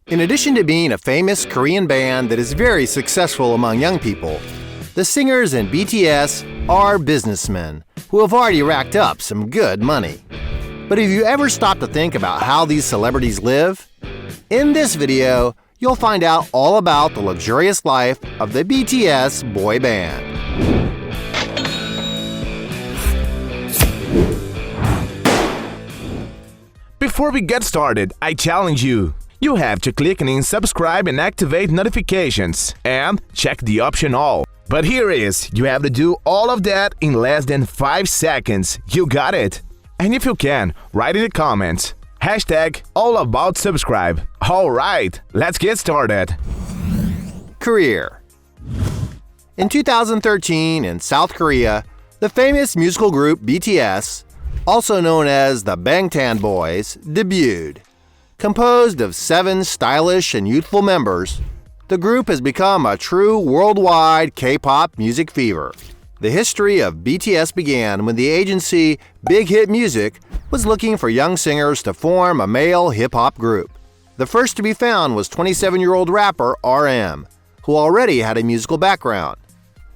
In addition to being a famous Korean band that is very successful among young people, the singers in BTS are businessmen who have already racked up some good money. But have you ever stopped to think about how these celebrities live? In this video, you'll find out all about the luxurious life of the BTS boy band. Before we get started, I challenge you. You have to click on subscribe and activate notifications, and check the option all. But here is, you have to do all of that in less than 5 seconds. You got it? And if you can, write in the comments. Hashtag #AllAboutSubscribe. Alright, let's get started. Career. In 2013, in South Korea, the famous musical group BTS, also known as the Bangtan Boys, debuted. Composed of 7 stylish and youthful members, the group has become a true worldwide K-pop music fever. The history of BTS began when the agency Big Hit Music was looking for young singers to form a male hip-hop group. The first to be found was 27-year-old rapper RM, who already had a musical background.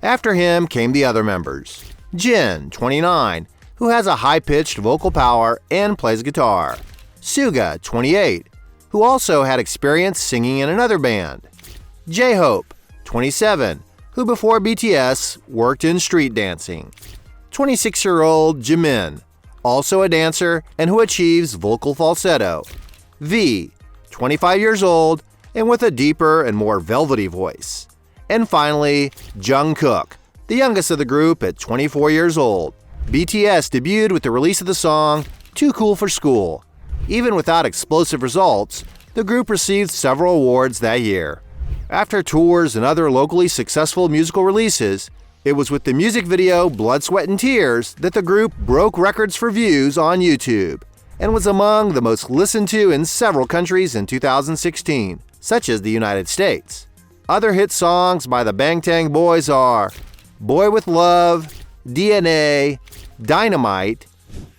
After him came the other members. Jin, 29, who has a high-pitched vocal power and plays guitar. Suga, 28, who also had experience singing in another band. J-Hope, 27, who before BTS worked in street dancing. 26-year-old Jimin, also a dancer and who achieves vocal falsetto. V, 25 years old and with a deeper and more velvety voice. And finally, Jung-kook, the youngest of the group at 24 years old. BTS debuted with the release of the song Too Cool for School. Even without explosive results, the group received several awards that year. After tours and other locally successful musical releases, it was with the music video Blood, Sweat and Tears that the group broke records for views on YouTube and was among the most listened to in several countries in 2016, such as the United States. Other hit songs by the Bangtan Boys are Boy with Love, DNA, Dynamite,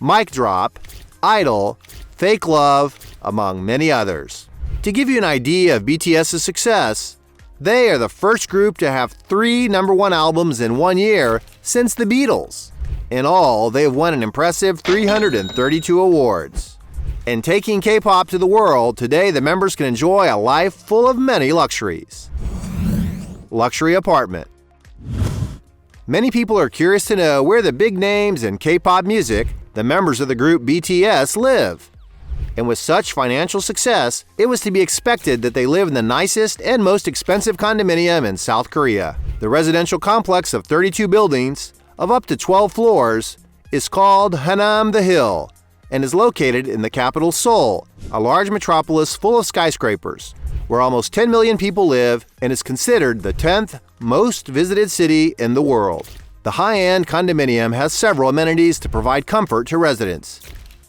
Mic Drop, Idol, Fake Love, among many others. To give you an idea of BTS's success, they are the first group to have 3 #1 albums in 1 year since the Beatles. In all, they have won an impressive 332 awards. And taking K-pop to the world, today the members can enjoy a life full of many luxuries. Luxury apartment. Many people are curious to know where the big names in K-pop music, the members of the group BTS, live. And with such financial success, it was to be expected that they live in the nicest and most expensive condominium in South Korea. The residential complex of 32 buildings, of up to 12 floors, is called Hanam the Hill and is located in the capital Seoul, a large metropolis full of skyscrapers, where almost 10 million people live and is considered the 10th most visited city in the world. The high-end condominium has several amenities to provide comfort to residents,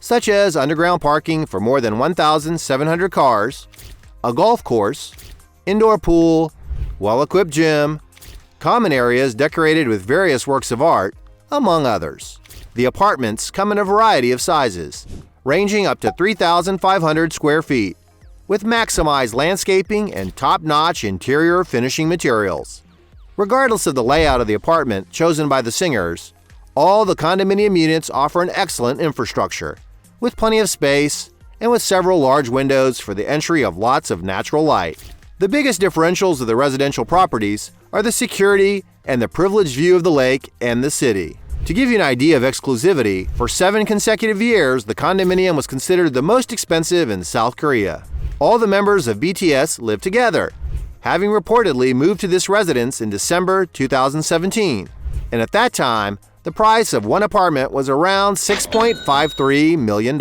such as underground parking for more than 1,700 cars, a golf course, indoor pool, well-equipped gym, common areas decorated with various works of art, among others. The apartments come in a variety of sizes, ranging up to 3,500 square feet, with maximized landscaping and top-notch interior finishing materials. Regardless of the layout of the apartment chosen by the singers, all the condominium units offer an excellent infrastructure, with plenty of space and with several large windows for the entry of lots of natural light. The biggest differentials of the residential properties are the security and the privileged view of the lake and the city. To give you an idea of exclusivity, for 7 consecutive years, the condominium was considered the most expensive in South Korea. All the members of BTS live together, having reportedly moved to this residence in December 2017, and at that time, the price of one apartment was around $6.53 million.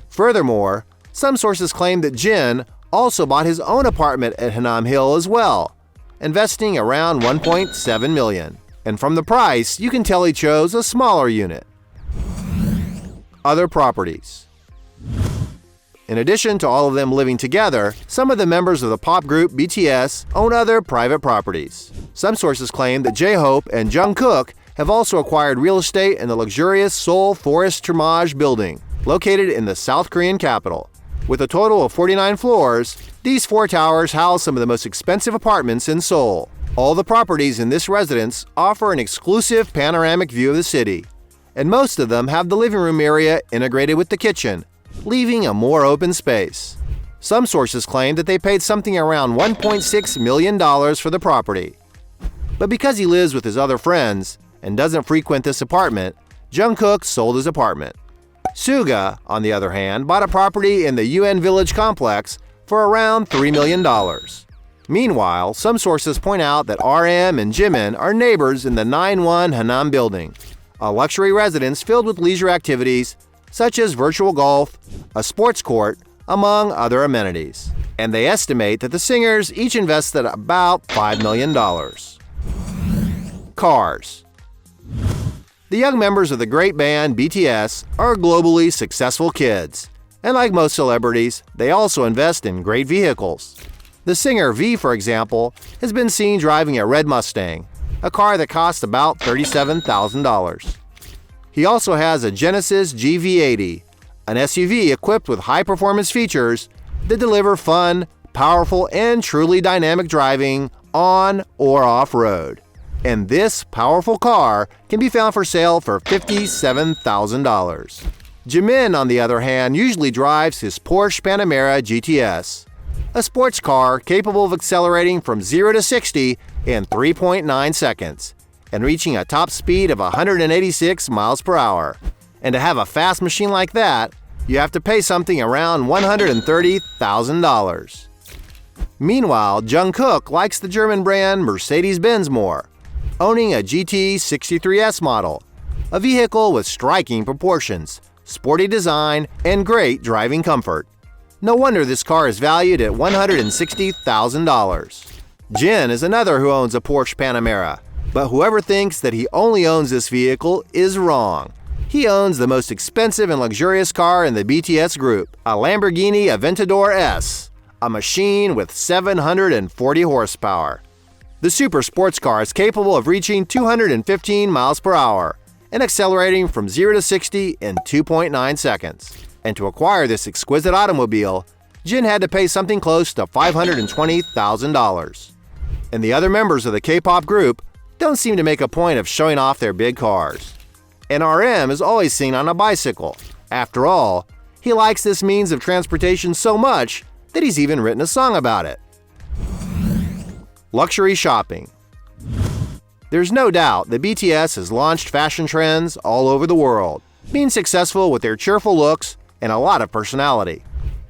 Furthermore, some sources claim that Jin also bought his own apartment at Hanam Hill as well, investing around $1.7 million. And from the price, you can tell he chose a smaller unit. Other properties. In addition to all of them living together, some of the members of the pop group BTS own other private properties. Some sources claim that J-Hope and Jung-kook have also acquired real estate in the luxurious Seoul Forest Thermage building, located in the South Korean capital. With a total of 49 floors, these 4 towers house some of the most expensive apartments in Seoul. All the properties in this residence offer an exclusive panoramic view of the city, and most of them have the living room area integrated with the kitchen, leaving a more open space. Some sources claim that they paid something around $1.6 million for the property. But because he lives with his other friends and doesn't frequent this apartment, Jung-kook sold his apartment. Suga, on the other hand, bought a property in the UN Village complex for around $3 million. Meanwhile, some sources point out that RM and Ji-min are neighbors in the 9-1 Hanam building, a luxury residence filled with leisure activities such as virtual golf, a sports court, among other amenities. And they estimate that the singers each invested about $5 million. Cars. The young members of the great band BTS are globally successful kids, and like most celebrities, they also invest in great vehicles. The singer V, for example, has been seen driving a red Mustang, a car that costs about $37,000. He also has a Genesis GV80, an SUV equipped with high-performance features that deliver fun, powerful, and truly dynamic driving on or off-road. And this powerful car can be found for sale for $57,000. Ji-min, on the other hand, usually drives his Porsche Panamera GTS, a sports car capable of accelerating from 0 to 60 in 3.9 seconds and reaching a top speed of 186 miles per hour. And to have a fast machine like that, you have to pay something around $130,000. Meanwhile, Jung-kook likes the German brand Mercedes-Benz more, owning a GT63S model, a vehicle with striking proportions, sporty design, and great driving comfort. No wonder this car is valued at $160,000. Jin is another who owns a Porsche Panamera, but whoever thinks that he only owns this vehicle is wrong. He owns the most expensive and luxurious car in the BTS group, a Lamborghini Aventador S, a machine with 740 horsepower. The super sports car is capable of reaching 215 miles per hour and accelerating from 0 to 60 in 2.9 seconds. And to acquire this exquisite automobile, Jin had to pay something close to $520,000. And the other members of the K-pop group don't seem to make a point of showing off their big cars. And RM is always seen on a bicycle. After all, he likes this means of transportation so much that he's even written a song about it. Luxury shopping. There's no doubt that BTS has launched fashion trends all over the world, being successful with their cheerful looks and a lot of personality.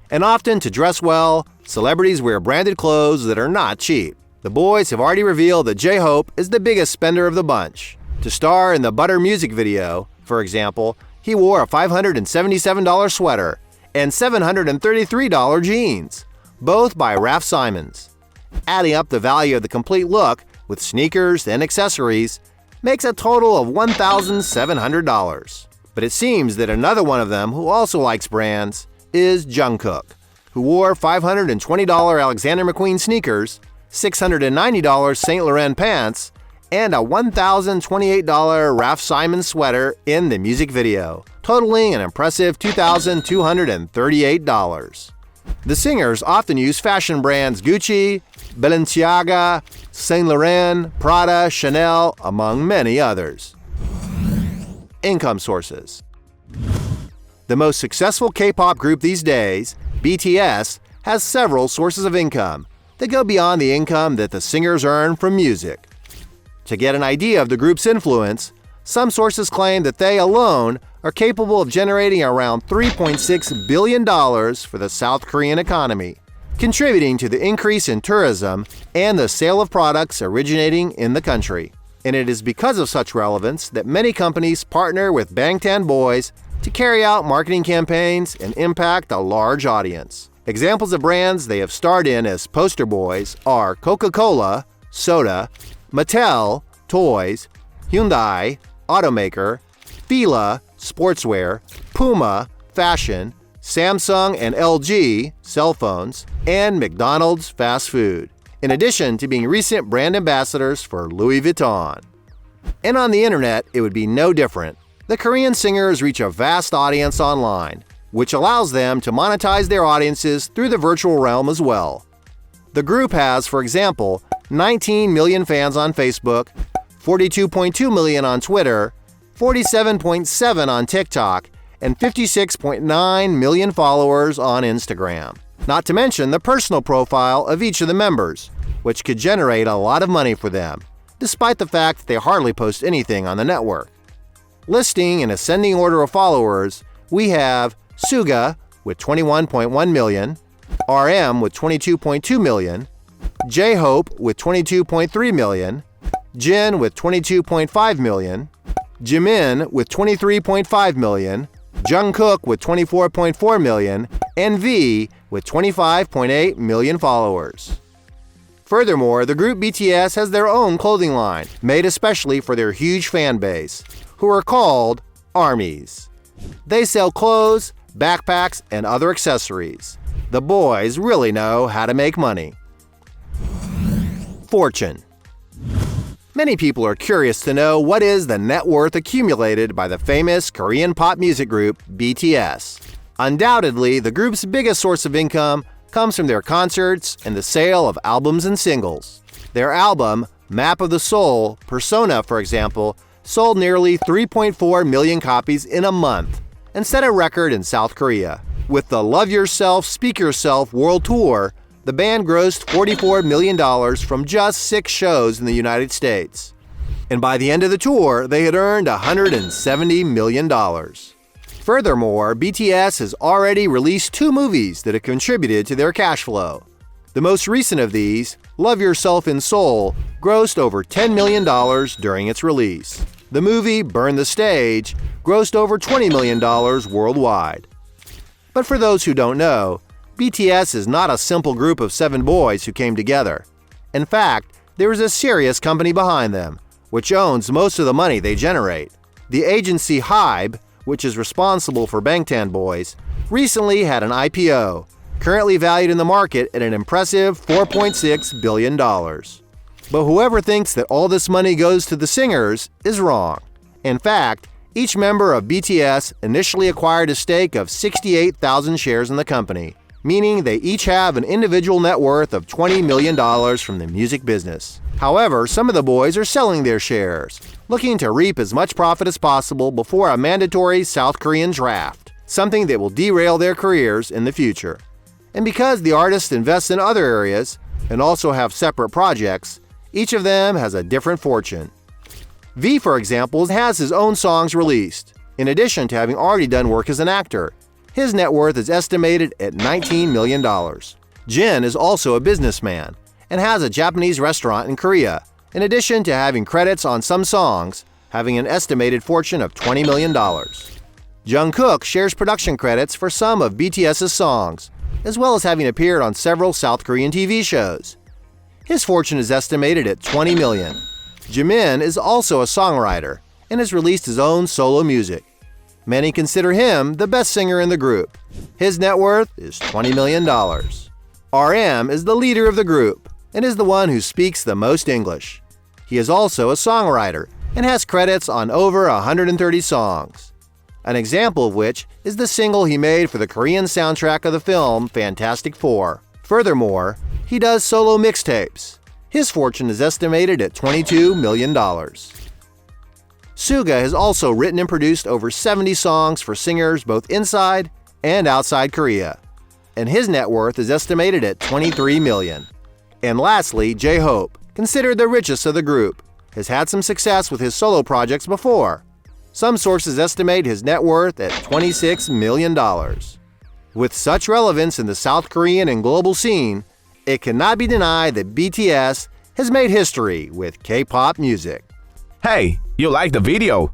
And often, to dress well, celebrities wear branded clothes that are not cheap. The boys have already revealed that J-Hope is the biggest spender of the bunch. To star in the Butter music video, for example, he wore a $577 sweater and $733 jeans, both by Raf Simons. Adding up the value of the complete look with sneakers and accessories makes a total of $1,700. But it seems that another one of them who also likes brands is Jung-kook, who wore $520 Alexander McQueen sneakers, $690 Saint Laurent pants, and a $1,028 Raf Simons sweater in the music video, totaling an impressive $2,238. The singers often use fashion brands Gucci, Balenciaga, Saint Laurent, Prada, Chanel, among many others. Income sources. The most successful K-pop group these days, BTS, has several sources of income that go beyond the income that the singers earn from music. To get an idea of the group's influence, some sources claim that they alone are capable of generating around $3.6 billion for the South Korean economy, contributing to the increase in tourism and the sale of products originating in the country. And it is because of such relevance that many companies partner with Bangtan boys to carry out marketing campaigns and impact a large audience. Examples of brands they have starred in as poster boys are Coca-Cola, soda, Mattel, toys, Hyundai, automaker, Fila, sportswear, Puma, fashion, Samsung and LG, cell phones, and McDonald's fast food, in addition to being recent brand ambassadors for Louis Vuitton. And on the internet, it would be no different. The Korean singers reach a vast audience online, which allows them to monetize their audiences through the virtual realm as well. The group has, for example, 19 million fans on Facebook, 42.2 million on Twitter, 47.7 on TikTok, and 56.9 million followers on Instagram. Not to mention the personal profile of each of the members, which could generate a lot of money for them, despite the fact that they hardly post anything on the network. Listing in ascending order of followers, we have Suga with 21.1 million, RM with 22.2 million, J-Hope with 22.3 million, Jin with 22.5 million, Ji-min with 23.5 million, Jung-kook with 24.4 million, and V with 25.8 million followers. Furthermore, the group BTS has their own clothing line, made especially for their huge fan base, who are called ARMYs. They sell clothes, backpacks, and other accessories. The boys really know how to make money. Fortune. Many people are curious to know what is the net worth accumulated by the famous Korean pop music group BTS. Undoubtedly, the group's biggest source of income comes from their concerts and the sale of albums and singles. Their album, Map of the Soul, Persona, for example, sold nearly 3.4 million copies in a month and set a record in South Korea. With the Love Yourself, Speak Yourself World Tour, the band grossed $44 million from just 6 shows in the United States. And by the end of the tour, they had earned $170 million. Furthermore, BTS has already released 2 movies that have contributed to their cash flow. The most recent of these, Love Yourself in Seoul, grossed over $10 million during its release. The movie, Burn the Stage, grossed over $20 million worldwide. But for those who don't know, BTS is not a simple group of 7 boys who came together. In fact, there is a serious company behind them, which owns most of the money they generate. The agency HYBE, which is responsible for Bangtan Boys, recently had an IPO, currently valued in the market at an impressive $4.6 billion. But whoever thinks that all this money goes to the singers is wrong. In fact, each member of BTS initially acquired a stake of 68,000 shares in the company, meaning they each have an individual net worth of $20 million from the music business. However, some of the boys are selling their shares, looking to reap as much profit as possible before a mandatory South Korean draft, something that will derail their careers in the future. And because the artists invest in other areas and also have separate projects, each of them has a different fortune. V, for example, has his own songs released, in addition to having already done work as an actor. His net worth is estimated at $19 million. Jin is also a businessman and has a Japanese restaurant in Korea, in addition to having credits on some songs, having an estimated fortune of $20 million. Jung-kook shares production credits for some of BTS's songs, as well as having appeared on several South Korean TV shows. His fortune is estimated at $20 million. Ji-min is also a songwriter and has released his own solo music. Many consider him the best singer in the group. His net worth is $20 million. RM is the leader of the group and is the one who speaks the most English. He is also a songwriter and has credits on over 130 songs, an example of which is the single he made for the Korean soundtrack of the film Fantastic Four. Furthermore, he does solo mixtapes. His fortune is estimated at $22 million. Suga has also written and produced over 70 songs for singers both inside and outside Korea, and his net worth is estimated at $23 million. And lastly, J-Hope, considered the richest of the group, has had some success with his solo projects before. Some sources estimate his net worth at $26 million. With such relevance in the South Korean and global scene, it cannot be denied that BTS has made history with K-pop music. Hey, you liked the video?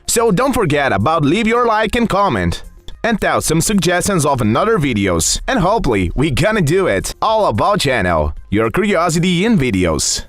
So don't forget about leave your like and comment. And tell some suggestions of another videos. And hopefully we gonna do it all about channel. Your curiosity in videos.